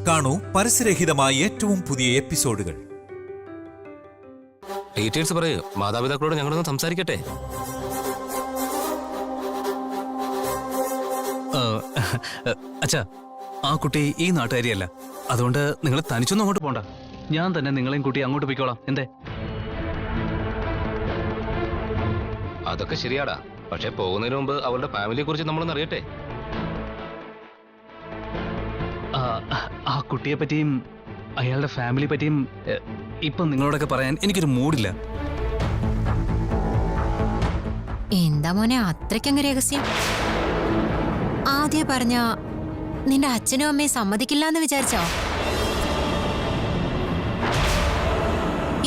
കാണൂ പരസ്യരഹിതമായ ഏറ്റവും പുതിയ എപ്പിസോഡുകൾ. ഡീറ്റെയിൽസ് പറയൂ, മാതാപിതാക്കളോട് ഞങ്ങളൊന്ന് സംസാരിക്കട്ടെ. അച്ഛാ, ആ കുട്ടി ഈ നാട്ടുകാരിയല്ല. അതുകൊണ്ട് നിങ്ങൾ തനിച്ചൊന്നും അങ്ങോട്ട് പോണ്ട. ഞാൻ തന്നെ നിങ്ങളെയും കൂട്ടി അങ്ങോട്ട് പോയിക്കോളാം. എന്തേ? അതൊക്കെ ശരിയാടാ, പക്ഷെ പോകുന്നതിന് മുമ്പ് അവളുടെ ഫാമിലിയെ കുറിച്ച് നമ്മളൊന്ന് അറിയട്ടെ. ആ കുട്ടിയെ പറ്റിയും അയാളുടെ ഫാമിലി പറ്റിയും ഇപ്പം നിങ്ങളോടൊക്കെ പറയാൻ എനിക്കൊരു മൂഡില്ല. എന്താ മോനെ അത്രയ്ക്കങ്ങ് രഹസ്യം? ആദ്യം പറഞ്ഞ നിന്റെ അച്ഛനും അമ്മയും സമ്മതിക്കില്ല എന്ന് വിചാരിച്ചോ?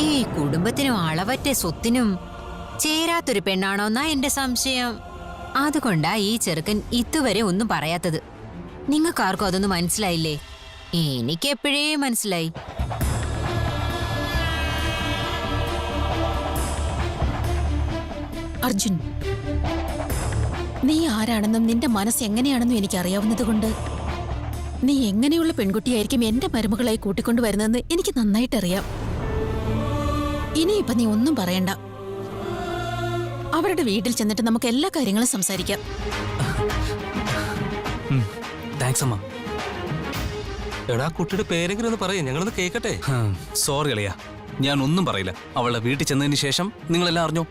ഈ കുടുംബത്തിനും അളവറ്റ സ്വത്തിനും ചേരാത്തൊരു പെണ്ണാണോന്നാ എന്റെ സംശയം. അതുകൊണ്ടാ ഈ ചെറുക്കൻ ഇതുവരെ ഒന്നും പറയാത്തത്. നിങ്ങൾക്കാർക്കും അതൊന്നും മനസ്സിലായില്ലേ? എനിക്ക് എപ്പോഴേ മനസ്സിലായി. അർജുൻ, നീ ആരാണെന്നും നിന്റെ മനസ്സ് എങ്ങനെയാണെന്നും എനിക്കറിയാവുന്നത് കൊണ്ട് നീ എങ്ങനെയുള്ള പെൺകുട്ടിയായിരിക്കും എന്റെ മരുമകളായി കൂട്ടിക്കൊണ്ടുവരുന്നതെന്ന് എനിക്ക് നന്നായിട്ടറിയാം. ഇനിയിപ്പൊ നീ ഒന്നും പറയണ്ട. അവരുടെ വീട്ടിൽ ചെന്നിട്ട് നമുക്ക് എല്ലാ കാര്യങ്ങളും സംസാരിക്കാം. താങ്ക്സ് അമ്മ. എടാ, കുട്ടിയുടെ പേരെങ്കിലും ഒന്ന് പറയേ, ഞങ്ങളൊന്ന് കേൾക്കട്ടെ. സോറി അളിയാ, ഞാൻ ഒന്നും പറയില്ല. അവളുടെ വീട്ടിൽ ചെന്നതിന് ശേഷം നിങ്ങളെല്ലാം അറിഞ്ഞോ?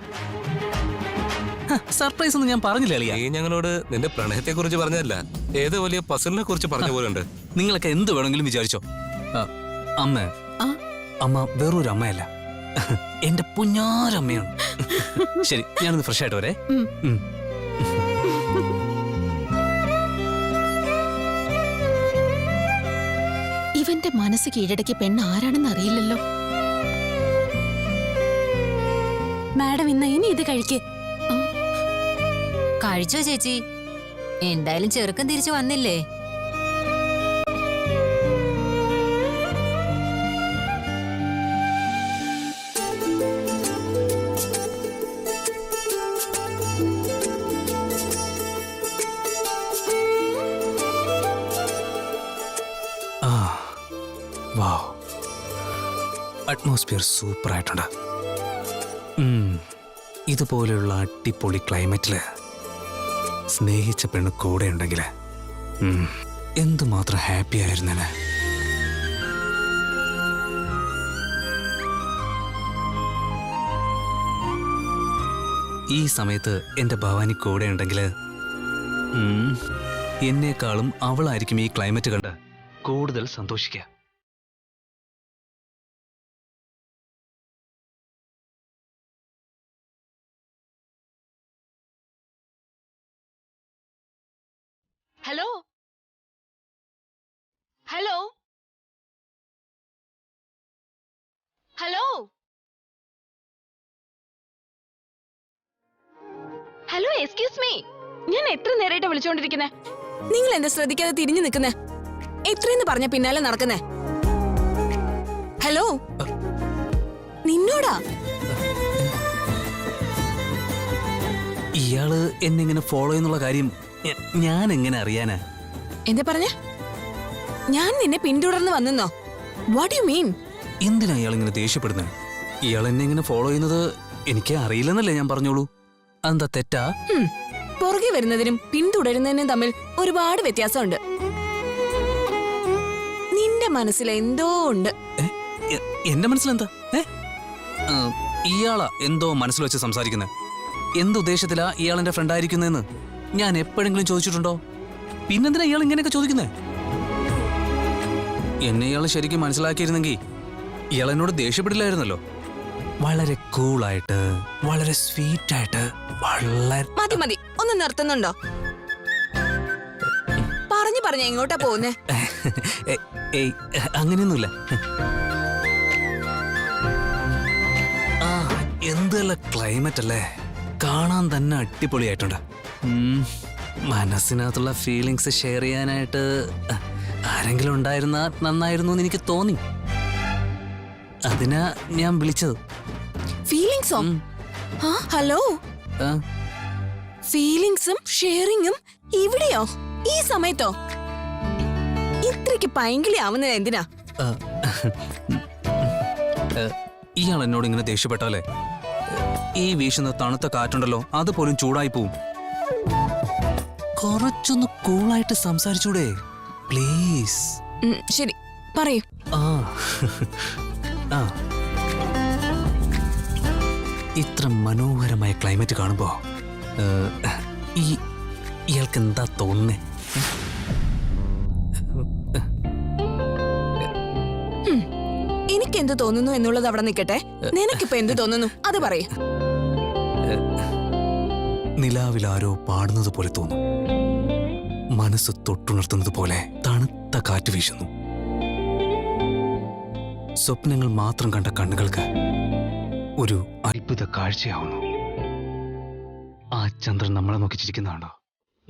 സർപ്രൈസ് ഒന്നും ഞാൻ പറഞ്ഞില്ല അളിയാ. നീ ഞങ്ങളോട് നിന്റെ പ്രണയത്തെ കുറിച്ച് പറഞ്ഞതല്ല, ഏതോ വലിയ പസിലിനെ കുറിച്ച് പറഞ്ഞ പോലെ ഉണ്ട്. നിങ്ങളൊക്കെ എന്ത് വേണമെങ്കിലും വിചാരിച്ചോ. അമ്മ അമ്മ വേറൊരു അമ്മയല്ല, എന്റെ പുഞ്ഞാരമ്മയാണ്. ശരി, ഞാനൊന്ന് ഫ്രഷ് ആയിട്ട് വരെ. ഇവന്റെ മനസ്സ് കീഴടക്കിയ പെണ്ണ് ആരാണെന്ന് അറിയില്ലല്ലോ. മാഡം ഇനി ഇത് കഴിക്ക്. കഴിച്ചോ ചേച്ചി? എന്തായാലും ചെറുക്കൻ തിരിച്ചു വന്നില്ലേ? വാവ്, അറ്റ്മോസ്ഫിയർ സൂപ്പർ ആയിട്ടുണ്ട്. ഇതുപോലെയുള്ള അടിപൊളി ക്ലൈമറ്റില് സ്നേഹിച്ച പെണ്ണ് കൂടെ ഉണ്ടെങ്കിൽ എന്തുമാത്രം ഹാപ്പി ആയിരുന്നേനെ. ഈ സമയത്ത് എന്റെ ഭവാനി കൂടെ ഉണ്ടെങ്കിൽ എന്നെക്കാളും അവളായിരിക്കും ഈ ക്ലൈമറ്റ് കണ്ട് കൂടുതൽ സന്തോഷിക്കുക. Hello hello hello hello, excuse me. ഞാൻ എത്ര നേരമായിട്ട് വിളിച്ചോണ്ടിരിക്കുന്നേ? നിങ്ങൾ എന്താ ശ്രദ്ധിക്കാതെ തിരിഞ്ഞു നിൽക്കുന്നേ? എത്രയെന്ന് പറഞ്ഞ പിന്നാലെ നടക്കുന്നേ? ഹലോ, നിന്നോടാ. ഇയാള് എന്നെ ഇങ്ങനെ ഫോളോ ചെയ്യുന്നുള്ള കാര്യം ഞാൻ എങ്ങനെ അറിയാനാ? എന്താ പറഞ്ഞ? ഞാൻ നിന്നെ പിന്തുടർന്ന് വന്നോ? What you mean? എന്തിനാ ഇയാൾ ഇങ്ങനെ ദേഷ്യപ്പെടുന്നത്? ഇയാൾ എന്നെ ഇങ്ങനെ ഫോളോ ചെയ്യുന്നത് എനിക്ക് അറിയില്ലെന്നല്ലേ ഞാൻ പറഞ്ഞോളൂ. എന്താ തെറ്റാ? പുറകെ വരുന്നതിനും പിന്തുടരുന്നതിനും തമ്മിൽ ഒരുപാട് വ്യത്യാസമുണ്ട്. നിന്റെ മനസ്സിൽ എന്തോ ഉണ്ട്. എന്റെ മനസ്സിലെന്താ? ഇയാളാ എന്തോ മനസ്സിൽ വെച്ച് സംസാരിക്കുന്നത്. എന്തുദ്ദേശത്തിലാ ഇയാൾ എന്റെ ഫ്രണ്ട് ആയിരിക്കുന്നതെന്ന് ഞാൻ എപ്പോഴെങ്കിലും ചോദിച്ചിട്ടുണ്ടോ? പിന്നെന്തിനാ ഇയാൾ ഇങ്ങനെയൊക്കെ ചോദിക്കുന്നേ? എന്നെ ഇയാൾ ശരിക്കും മനസ്സിലാക്കിയിരുന്നെങ്കിൽ ഇയാൾ എന്നോട് ദേഷ്യപ്പെടില്ലായിരുന്നല്ലോ. വളരെ കൂളായിട്ട്, വളരെ സ്വീറ്റ് ആയിട്ട്, വളരെ... മതി മതി, ഒന്ന് നിർത്തുന്നുണ്ടോ? പറഞ്ഞു എങ്ങോട്ടാ പോകുന്നേ? ഏയ്, അങ്ങനെയൊന്നുമില്ല. എന്തുള്ള ക്ലൈമറ്റ് അല്ലേ, കാണാൻ തന്നെ അടിപൊളിയായിട്ടുണ്ട്. മനസ്സിനകത്തുള്ള ഫീലിങ്സ് ഷെയർ ചെയ്യാനായിട്ട് ആരെങ്കിലും ഉണ്ടായിരുന്നാ നന്നായിരുന്നു എന്ന് എനിക്ക് തോന്നി. അതിനാ ഞാൻ വിളിച്ചത്. ഫീലിങ്സോ? ഹലോ, ഫീലിങ്സും ഷെയറിങ്ങും ഇവിടെയോ? ഈ സമയത്തോ? ഇത്രയ്ക്ക് പൈങ്കിളി ആവുന്നത് എന്തിനാ? ഇയാൾ എന്നോട് ഇങ്ങനെ ദേഷ്യപ്പെട്ടാലേ ഈ വീശുന്ന തണുത്ത കാറ്റുണ്ടല്ലോ അതുപോലും ചൂടായി പോവും. കുറച്ചൊന്ന് കൂളായിട്ട് സംസാരിച്ചൂടെ പ്ലീസ്? ശരി, പറയൂ. ആ ആ ഇത്ര മനോഹരമായ ക്ലൈമറ്റ് കാണുമ്പോ ഇയാൾക്ക് എന്താ തോന്നുന്നേ? എനിക്ക് എന്ത് തോന്നുന്നു എന്നുള്ളത് അവിടെ നിൽക്കട്ടെ. നിനക്കിപ്പോ എന്ത് തോന്നുന്നു അത് പറയൂ. നിലാവിൽ ആരോ പാടുന്നത് പോലെ തോന്നും. മനസ്സ് തൊട്ടുണർത്തുന്നത് പോലെ തണുത്ത കാറ്റ് വീശുന്നു. സ്വപ്നങ്ങൾ മാത്രം കണ്ട കണ്ണുകൾക്ക് ഒരു അത്ഭുത കാഴ്ചയാവുന്നു. ആ ചന്ദ്രൻ നമ്മളെ നോക്കി ചിരിക്കുന്നതാണോ?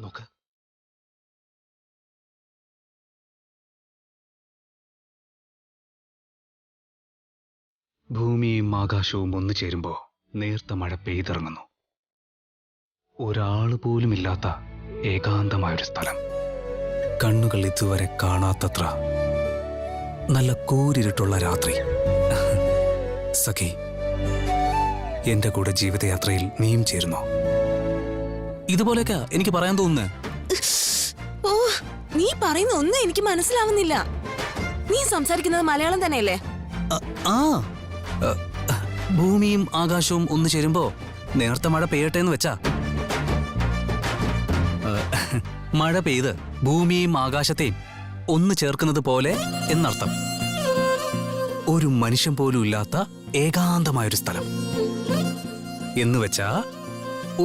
നോക്ക്. ഭൂമിയും ആകാശവും ഒന്നു ചേരുമ്പോ നേർത്ത മഴ പെയ്തിറങ്ങുന്നു. ഒരാള് പോലും ഇല്ലാത്ത ഏകാന്തമായൊരു സ്ഥലം. കണ്ണുകൾ ഇതുവരെ കാണാത്തത്ര നല്ല കൂരിരുട്ടുള്ള രാത്രി. സഖി, എന്റെ കൂടെ ജീവിതയാത്രയിൽ നീയും ചേരുന്നു. ഇതുപോലെയൊക്കെ എനിക്ക് പറയാൻ തോന്നുന്നേ. ഓ, നീ പറയുന്ന ഒന്നും എനിക്ക് മനസ്സിലാവുന്നില്ല. നീ സംസാരിക്കുന്നത് മലയാളം തന്നെയല്ലേ? ആ ഭൂമിയും ആകാശവും ഒന്നു ചേരുമ്പോ നേർത്ത മഴ പെയ്യട്ടെ എന്ന് വെച്ചാ. മഴ പെയ്ത് ഭൂമിയെയും ആകാശത്തെയും ഒന്ന് ചേർക്കുന്നത് പോലെ എന്നർത്ഥം. ഒരു മനുഷ്യൻ പോലും ഇല്ലാത്ത ഏകാന്തമായൊരു സ്ഥലം എന്ന് വെച്ചാ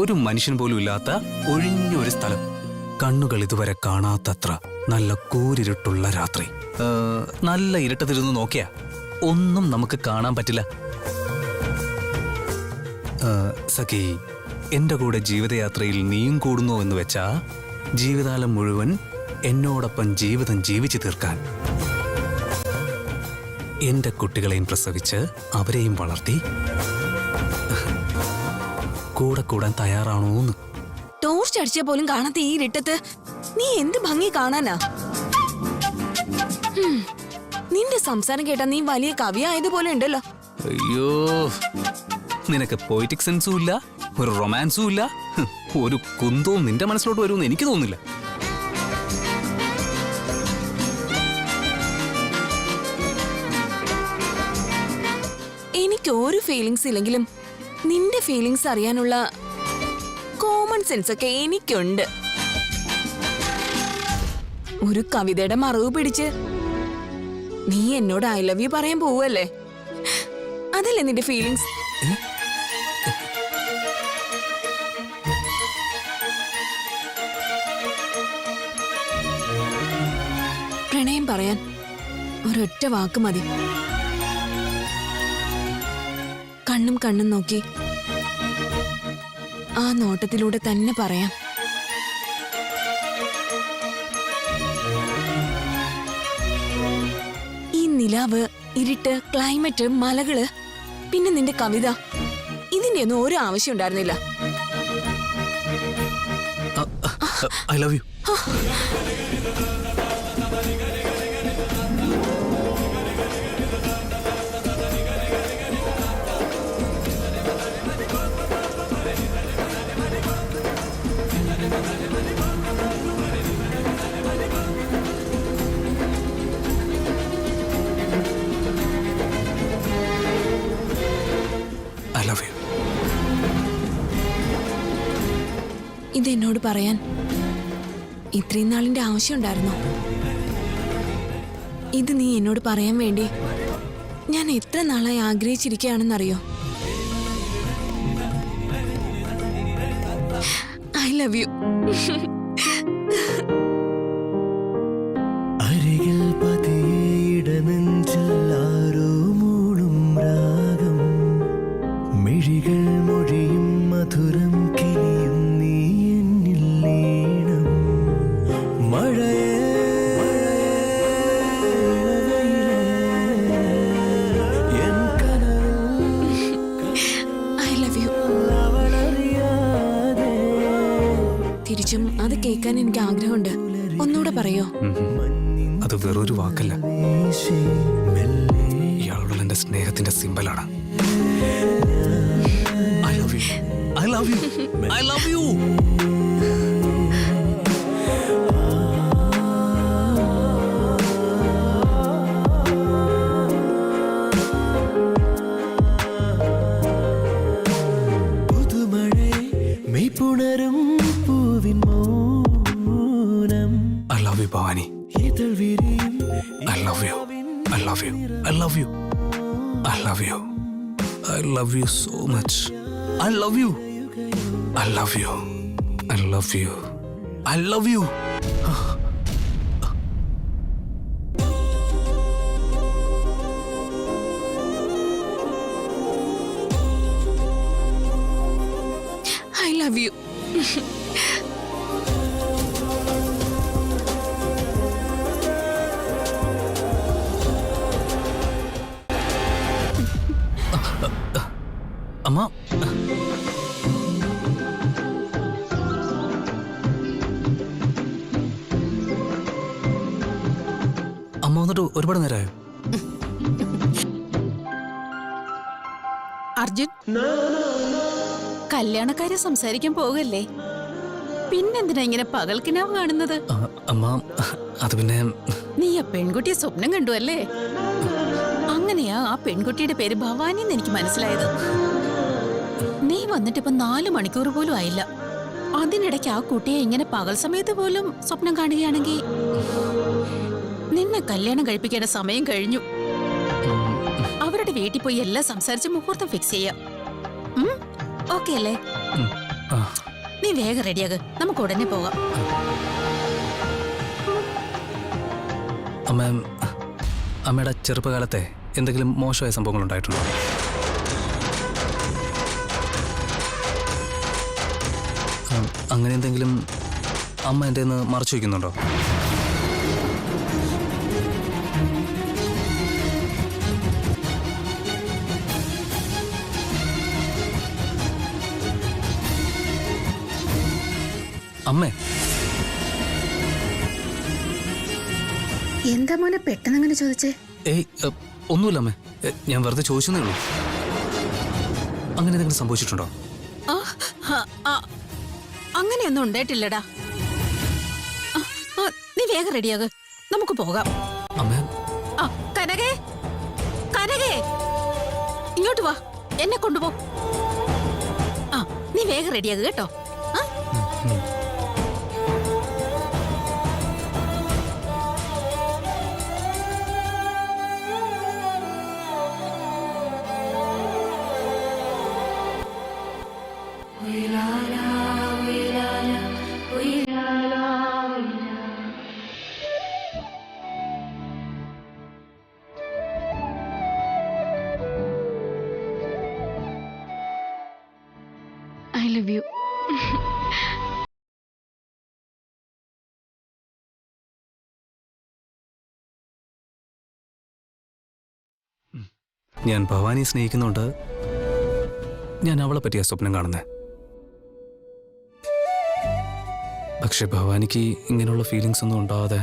ഒരു മനുഷ്യൻ പോലും ഇല്ലാത്ത ഒഴിഞ്ഞൊരു സ്ഥലം. കണ്ണുകൾ ഇതുവരെ കാണാത്തത്ര നല്ല കൂരിരുട്ടുള്ള രാത്രി. നല്ല ഇരുട്ടത്തിരുന്ന് നോക്കിയാ ഒന്നും നമുക്ക് കാണാൻ പറ്റില്ല. സഖി, എന്റെ കൂടെ ജീവിതയാത്രയിൽ നീയും കൂടുന്നു എന്ന് വെച്ചാ ജീവിതകാലം മുഴുവൻ എന്നോടൊപ്പം ജീവിതം ജീവിച്ചു തീർക്കാൻ, എന്റെ കുട്ടികളെയും പ്രസവിച്ച് അവരെയും വളർത്തി കൂടെ കൂടാൻ തയ്യാറാണോന്ന്. ടോർച്ച് അടിച്ചാ പോലും കാണാത്ത ഈ ഇരുട്ടത്ത് നീ എന്ത് ഭംഗി കാണാനാ? നിന്റെ സംസാരം കേട്ടാ നീ വലിയ കവി ആയതുപോലെ ഉണ്ടല്ലോ. അയ്യോ, നിനക്ക് പോയിറ്റിക് സെൻസും ഇല്ല, ഒരു റൊമാൻസും ഇല്ല, ഒരു കുന്തവും നിന്റെ മനസ്സിലോട്ട് വരുമെന്ന് എനിക്ക് തോന്നുന്നില്ല. എനിക്ക് ഒരു ഫീലിങ്സ് ഇല്ലെങ്കിലും നിന്റെ ഫീലിങ്സ് അറിയാനുള്ള കോമൺ സെൻസ് ഒക്കെ എനിക്കുണ്ട്. ഒരു കവിതയുടെ മറവ് പിടിച്ച് നീ എന്നോട് ഐ ലവ് യു പറയാൻ പോവല്ലേ? അതല്ലേ നിന്റെ ഫീലിങ്സ്? പ്രണയം പറയാൻ ഒരൊറ്റ വാക്ക് മതി. കണ്ണും കണ്ണും നോക്കി ആ നോട്ടത്തിലൂടെ തന്നെ പറയാം. ഈ നിലാവ്, ഇരുട്ട്, ക്ലൈമറ്റ്, മലകള്, പിന്നെ നിന്റെ കവിത, ഇതിന്റെ ഒന്നും ഒരു ആവശ്യം ഉണ്ടായിരുന്നില്ല. I love U. ഇതെന്നോട് പറയാൻ ഇത്രയും നാളിന്റെ ആവശ്യമുണ്ടായിരുന്നോ? ഇത് നീ എന്നോട് പറയാൻ വേണ്ടി ഞാൻ എത്ര നാളായി ആഗ്രഹിച്ചിരിക്കുകയാണെന്നറിയോ? I love U. അരികിൽ പതിയിടനെഞ്ചിൽ ആരോ മൂളും രാഗം, മിഴികൾ മൊഴിയും മധുരം കിനിയും നീ എന്നിൽ ലീനം. മഴയേ എൻ കനവിൽ ഐ ലവ് യു. അവളറിയാതെ തിരിച്ചും അത് കേൾക്കാൻ എനിക്ക് ആഗ്രഹമുണ്ട്. ഒന്നുകൂടെ പറയോ? അത് വാക്കല്ല, വീശി മെല്ലെ ഇയാളോടുള്ള എന്റെ സ്നേഹത്തിന്റെ സിമ്പലാണ്. I love you, I love you, I love you. പുതുമഴ മെയ്പുണരും പൂവിൻ മൗനം ഐ ലവ് യു ഭവാനി. ഇതൾ വിരിയും I love you. I love you. I love you. I love you. I love you so much. I love you. I love you. I love you. I love you. I love U. അമ്മ, അമ്മ വന്നിട്ട് ഒരുപാട് നേരമായോ? അർജുൻ, കല്യാണക്കാരെ സംസാരിക്കാൻ പോകല്ലേ? പിന്നെന്തിനാ ഇങ്ങനെ പകൽക്കിനാവ് കാണുന്നത്? അമ്മ, അത് പിന്നെ നീ ആ പെൺകുട്ടിയെ സ്വപ്നം കണ്ടു അല്ലേ? അങ്ങനെയാ ആ പെൺകുട്ടിയുടെ പേര് ഭവാനി എന്ന് എനിക്ക് മനസ്സിലായത്. നീ വന്നിട്ട് ഇപ്പൊ 4 മണിക്കൂർ പോലും ആയില്ല. അതിനിടയ്ക്ക് ആ കുട്ടിയെ ഇങ്ങനെ പകൽ സമയത്ത് പോലും സ്വപ്നം കാണുകയാണെങ്കിൽ നിന്നെ കല്യാണം കഴിപ്പിക്കേണ്ട സമയം കഴിഞ്ഞു. അവരുടെ വീട്ടിൽ പോയി എല്ലാം സംസാരിച്ച് മുഹൂർത്തം ഫിക്സ് ചെയ്യാം. ഓക്കെ അല്ലേ? ആ, നീ വേഗം റെഡിയാക്, നമുക്ക് ഉടനെ പോകാം. അമ്മ, അമ്മയുടെ ചെറുപ്പകാലത്തെ എന്തെങ്കിലും മോശമായ സംഭവങ്ങൾ ഉണ്ടായിട്ടുണ്ടോ? അങ്ങനെ എന്തെങ്കിലും അമ്മ എൻ്റെ നിന്ന് മറച്ചു വയ്ക്കുന്നുണ്ടോ? അമ്മേ, എന്താ മോനെ പെട്ടെന്ന് അങ്ങനെ ചോദിച്ചേ? ഏയ് ഒന്നുമില്ല അമ്മേ, ഞാൻ വെറുതെ ചോദിച്ചെന്നേ ഉള്ളൂ. അങ്ങനെ എന്തെങ്കിലും സംഭവിച്ചിട്ടുണ്ടോ? ആ, ആ, ആ, അങ്ങനെയൊന്നും ഉണ്ടായിട്ടില്ലടാ. ആ, ആ, നീ വേഗം റെഡിയാക്, നമുക്ക് പോകാം. അമ്മേ, ആ, കനകേ, കനകേ, ഇങ്ങോട്ട് വാ, എന്നെ കൊണ്ടുപോ. ആ, നീ വേഗം റെഡിയാക് കേട്ടോ. ആ, ഐ ലവ് യു. ഞാൻ ഭവാനി സ്നേഹിക്കുന്നുണ്ട്. ഞാൻ അവളെ പറ്റിയ സ്വപ്നം കാണുന്നത്. പക്ഷെ ഭവാനിക്ക് ഇങ്ങനെയുള്ള ഫീലിങ്സ് ഒന്നും ഉണ്ടാവാതെ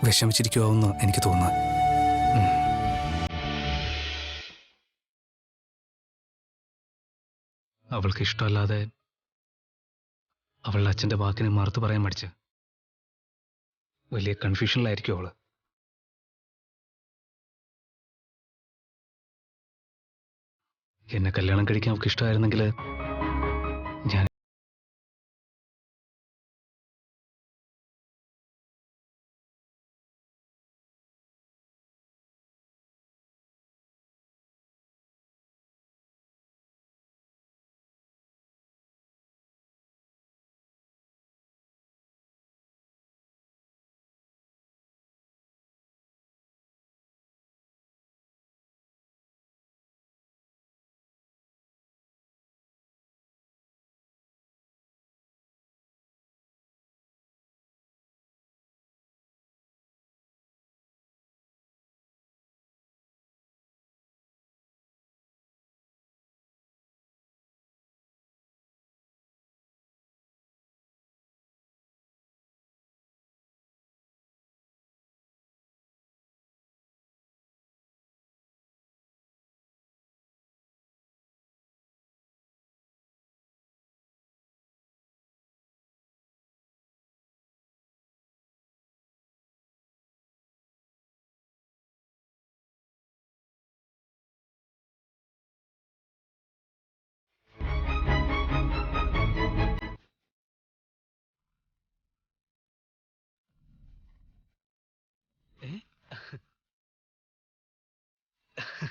വിഷമിച്ചിരിക്കുവാന്ന് എനിക്ക് തോന്നുന്നു. അവൾക്ക് ഇഷ്ടമല്ലാതെ അവളുടെ അച്ഛൻ്റെ വാക്കിനെ മറുത്തു പറയാൻ മടിച്ച് വലിയ കൺഫ്യൂഷനിലായിരിക്കും അവള്. എന്നെ കല്യാണം കഴിക്കാൻ അവൾക്ക് ഇഷ്ടമായിരുന്നെങ്കിൽ ഞാൻ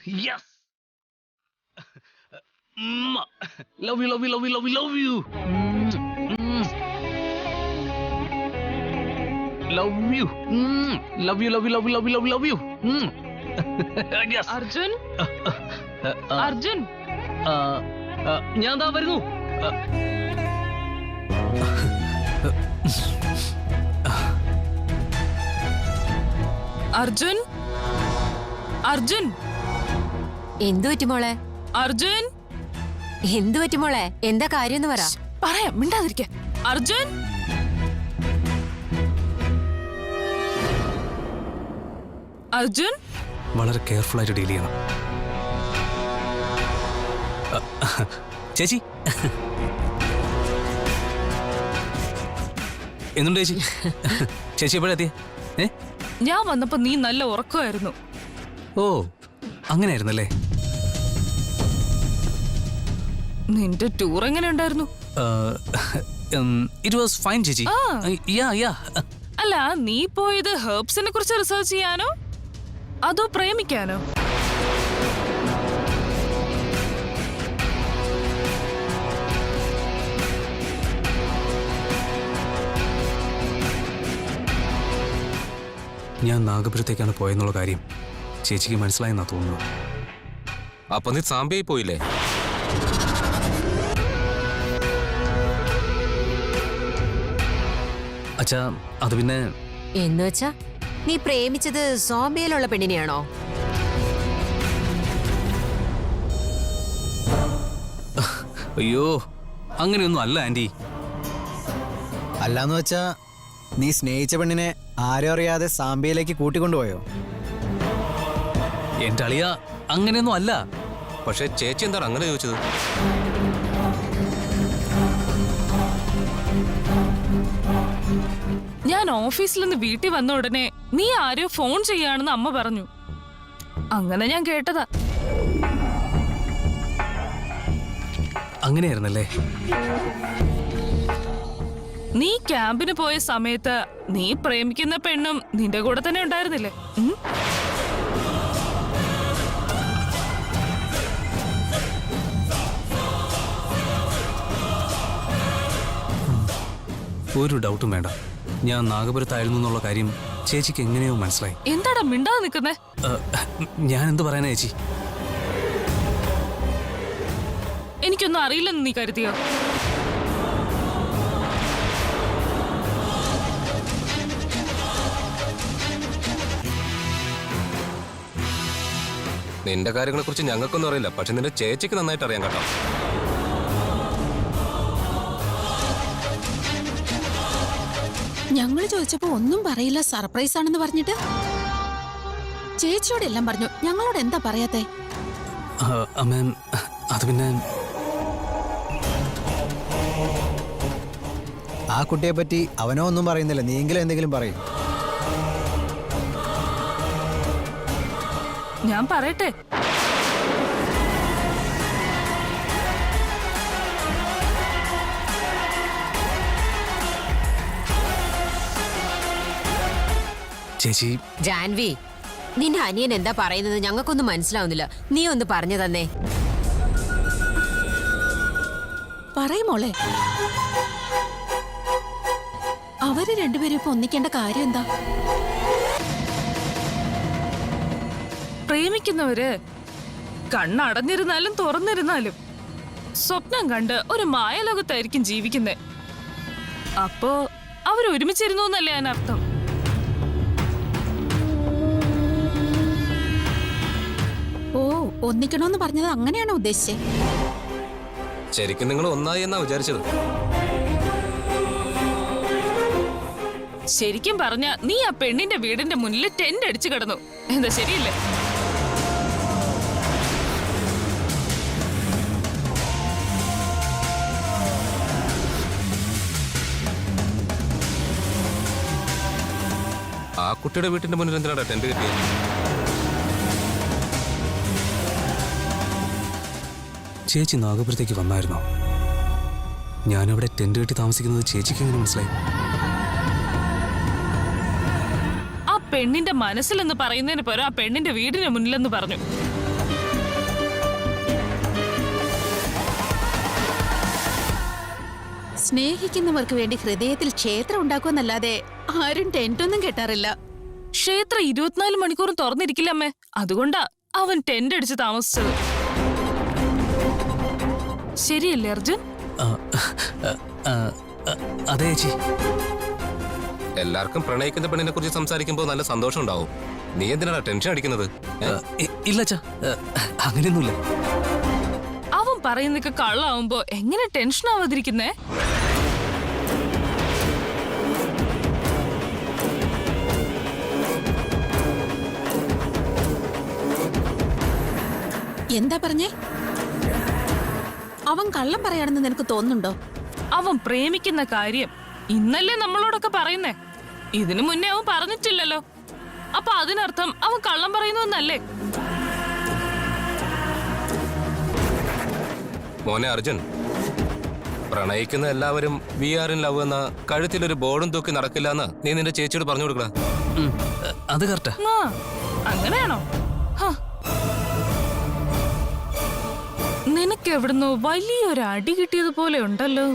yes. Love you love you love you love you love you love you love you love you love you love you love you yes. Arjun Arjun ഞാൻ ദാ വരുന്നു. അർജുൻ അർജുൻ എന്തു പറ്റി മോളെ? അർജുൻ എന്തു പറ്റി മോളെ? എന്താ കാര്യം എന്ന് പറ. പറയാം, മിണ്ടാതിരിക്ക. അർജുൻ അർജുൻ വളരെ കെയർഫുൾ ആയിട്ട് ഡീൽ ചെയ്യണം. ചേച്ചി എന്തുണ്ട് ചേച്ചി? ചേച്ചി എപ്പോഴെത്തിയ? ഞാൻ വന്നപ്പോ നീ നല്ല ഉറക്കമായിരുന്നു. ഓ അങ്ങനെയായിരുന്നല്ലേ. നിന്റെ ടൂർ എങ്ങനെ ഉണ്ടായിരുന്നു? ഇറ്റ് വാസ് ഫൈൻ ചേച്ചി. അല്ല, നീ പോയത് ഹെർബ്സിനെ കുറിച്ച് റിസർച്ച് ചെയ്യാനോ അതോ പ്രേമിക്കാനോ? ഞാൻ നാഗപുരത്തേക്കാണ് പോയെന്നുള്ള കാര്യം ചേച്ചിക്ക് മനസ്സിലായെന്നാ തോന്നുന്നു. അപ്പൊ നീ സാമ്പിയായി പോയില്ലേ? അച്ഛാ അത് പിന്നെ എന്ന് വെച്ചാ നീ പ്രേമിച്ചത് സോംബിയയിലുള്ള പെണ്ണിനെയാണോ? അയ്യോ അങ്ങനെയൊന്നും അല്ല ആന്റി. അല്ലാന്ന് വെച്ചാ നീ സ്നേഹിച്ച പെണ്ണിനെ ആരും അറിയാതെ സാംബിയയിലേക്ക് കൂട്ടിക്കൊണ്ടുപോയോ? എന്റെ അളിയ അങ്ങനെയൊന്നും അല്ല. പക്ഷെ ചേച്ചി എന്താണ് അങ്ങനെ ചോദിച്ചത്? ഞാൻ ഓഫീസിൽ നിന്ന് വീട്ടിൽ വന്ന ഉടനെ നീ ആരോ ഫോൺ ചെയ്യാണെന്ന് അമ്മ പറഞ്ഞു. അങ്ങനെ ഞാൻ കേട്ടതാ. അങ്ങനെയായിരുന്നല്ലേ. നീ ക്യാമ്പിന് പോയ സമയത്ത് നീ പ്രേമിക്കുന്ന പെണ്ണും നിന്റെ കൂടെ തന്നെ ഉണ്ടായിരുന്നില്ലേ? ഒരു ഡൗട്ടും വേണ്ട, ഞാൻ നാഗപുരത്തായിരുന്നു എന്നുള്ള കാര്യം ചേച്ചിക്ക് എങ്ങനെയോ മനസ്സിലായി. എന്താടാ മിണ്ടാതെ നിൽക്കുന്നേ? ഞാൻ എന്ത് പറയാനാ ചേച്ചി? എനിക്കൊന്നും അറിയില്ലെന്ന് നീ കരുതിയോ? നിന്റെ കാര്യങ്ങളെ കുറിച്ച് ഞങ്ങൾക്കൊന്നും അറിയില്ല, പക്ഷെ നിന്റെ ചേച്ചിക്ക് നന്നായിട്ട് അറിയാൻ കേട്ടോ. ഞങ്ങൾ ചോദിച്ചപ്പോ ഒന്നും പറയില്ല, സർപ്രൈസ് ആണെന്ന് പറഞ്ഞിട്ട്. ചേച്ചിയോടെല്ലാം പറഞ്ഞു, ഞങ്ങളോട് എന്താ പറയാത്തെ? മാം അത് പിന്നെ ആ കുട്ടിയെ പറ്റി അവനോ ഒന്നും പറയുന്നില്ല, നീയെങ്കിലും എന്തെങ്കിലും പറയും. ഞാൻ പറയട്ടെ? ചേച്ചി ജാൻവി, നിന്റെ അനിയൻ എന്താ പറയുന്നത് ഞങ്ങൾക്കൊന്നും മനസ്സിലാവുന്നില്ല. നീ ഒന്ന് പറഞ്ഞു തന്നെ. പറയുമോളെ, അവര് രണ്ടുപേരും ഇപ്പൊ ഒന്നിക്കേണ്ട കാര്യം എന്താ? പ്രേമിക്കുന്നവര് കണ്ണടഞ്ഞിരുന്നാലും തുറന്നിരുന്നാലും സ്വപ്നം കണ്ട് ഒരു മായലോകത്തായിരിക്കും ജീവിക്കുന്നേ. അപ്പോ അവരൊരുമിച്ചിരുന്നു എന്നല്ലേ അതിനർത്ഥം? ഓ, ഒന്നിക്കണോന്ന് പറഞ്ഞത് അങ്ങനെയാണോ ഉദ്ദേശിച്ചേ? ശരിക്കും നിങ്ങൾ ഒന്നായി എന്നാ വിചാരിച്ചത്? ശരിക്കും പറഞ്ഞ നീ ആ പെണ്ണിന്റെ വീടിന്റെ മുന്നിൽ ടെന്റ് അടിച്ചു കിടന്നു. എന്താ ശരിയല്ലേ? ആ കുട്ടിയുടെ വീട്ടിന്റെ മുന്നിൽ എന്തിനാടാ ടെന്റ് കിട്ടിയത്? ചേച്ചി നാഗപുരത്തേക്ക് വന്നായിരുന്നോ? ഞാനവിടെ ടെന്റ് കെട്ടി താമസിക്കുന്നത് ചേച്ചിക്ക് എങ്ങനെ മനസ്സിലായി? ആ പെണ്ണിന്റെ മനസ്സിലെന്ന് പറയുന്നതിന് പകരം ആ പെണ്ണിന്റെ വീടിന് മുന്നിലെന്ന് പറഞ്ഞു. സ്നേഹിക്കുന്നവർക്ക് വേണ്ടി ഹൃദയത്തിൽ ക്ഷേത്രം ഉണ്ടാക്കുമെന്നല്ലാതെ ആരും ടെന്റൊന്നും കെട്ടാറില്ല. ക്ഷേത്രം 24 മണിക്കൂറും തുറന്നിരിക്കില്ല അമ്മേ. അതുകൊണ്ടാ അവൻ ടെന്റ് അടിച്ച് താമസിച്ചത്. ശരിയല്ലേ അർജുൻ? ആ, ആ, ആ, അതെ ചേച്ചി. എല്ലാവർക്കും പ്രണയിക്കുന്ന പെണ്ണിനെ കുറിച്ച് സംസാരിക്കുമ്പോൾ നല്ല സന്തോഷം ഉണ്ടാവും. നീ എന്തിനാണ് ടെൻഷൻ അടിക്കുന്നത്? ഇല്ല അച്ഛാ, അങ്ങനെയൊന്നുമില്ല. അവൻ പറയുന്നൊക്കെ കള്ളാവുമ്പോ എങ്ങനെ ടെൻഷൻ ആവാതിരിക്കുന്നേ? എന്താ പറഞ്ഞേ? അവൻ കള്ളം പറയാണെന്ന് നിനക്ക് തോന്നുന്നുണ്ടോ? അവൻ പ്രേമിക്കുന്ന കാര്യം ഇന്നല്ലേ നമ്മളോടൊക്കെ പറയുന്നേ. ഇതിനു മുന്നേ അവൻ പറഞ്ഞിട്ടില്ലല്ലോ. അപ്പൊ അതിനർത്ഥം അവൻ കള്ളം പറയുന്നു എന്നല്ലേ? മോനെ അർജുൻ, പ്രണയിക്കുന്ന എല്ലാവരും വി ആർ ഇൻ ലവ് എന്ന കഴുത്തിലൊരു ബോർഡും തൂക്കി നടക്കില്ല എന്ന് നീ നിന്റെ ചേച്ചിയോട് പറഞ്ഞു കൊടുക്കടാ. അത് കറക്റ്റാ. ആ, അങ്ങനെയാണോ? ഹ. നിനക്ക് എവിടുന്നോ വലിയൊരു അടി കിട്ടിയതുപോലെ ഉണ്ടല്ലോ.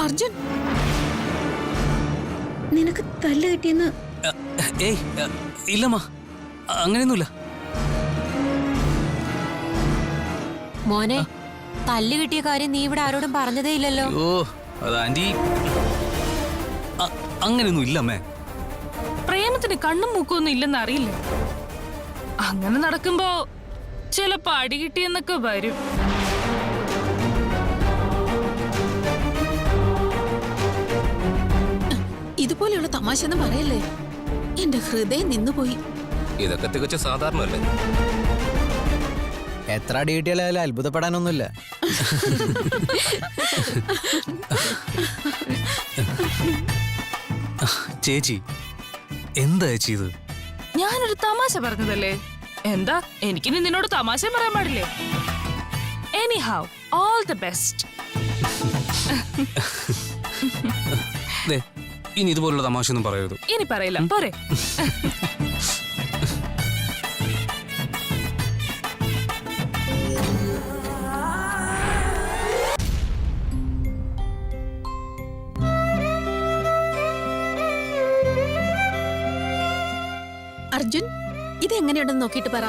അർജുൻ, നിനക്ക് തല്ല് കിട്ടിയെന്ന്? ഏയ് ഇല്ലമ്മ, അങ്ങനെയൊന്നുമില്ല. മോനെ, തല്ല് കിട്ടിയ കാര്യം നീ ഇവിടെ ആരോടും പറഞ്ഞതേ ഇല്ലല്ലോ. ഓ, അത് ആന്റി, അങ്ങനെയൊന്നും ഇല്ലമ്മേ. പ്രേമത്തിന് കണ്ണും മൂക്കൊന്നും ഇല്ലെന്ന് അറിയില്ല. അങ്ങനെ നടക്കുമ്പോ ചിലപ്പോ അടി കിട്ടിയെന്നൊക്കെ വരും. ഇതുപോലെയുള്ള തമാശ ഒന്നും പറയല്ലേ. എന്റെ ഹൃദയം നിന്നുപോയി. ഇതൊക്കെ തികച്ച സാധാരണല്ലേ? എത്ര അടി കിട്ടിയാലും അത്ഭുതപ്പെടാനൊന്നുമില്ല. ചേച്ചി, എന്താ ചേച്ചി ഇത്? ഞാനൊരു തമാശ പറഞ്ഞതല്ലേ. എന്താ, എനിക്കിനി നിന്നോട് തമാശ പറയാൻ പാടില്ലേ? Anyhow, all the best. ഇനി ഇതുപോലുള്ള തമാശ ഒന്നും പറയരുത്. ഇനി പറയില്ല, പോരെ? അർജുൻ, ഇതെങ്ങനെയുണ്ടെന്ന് നോക്കിയിട്ട് പറ.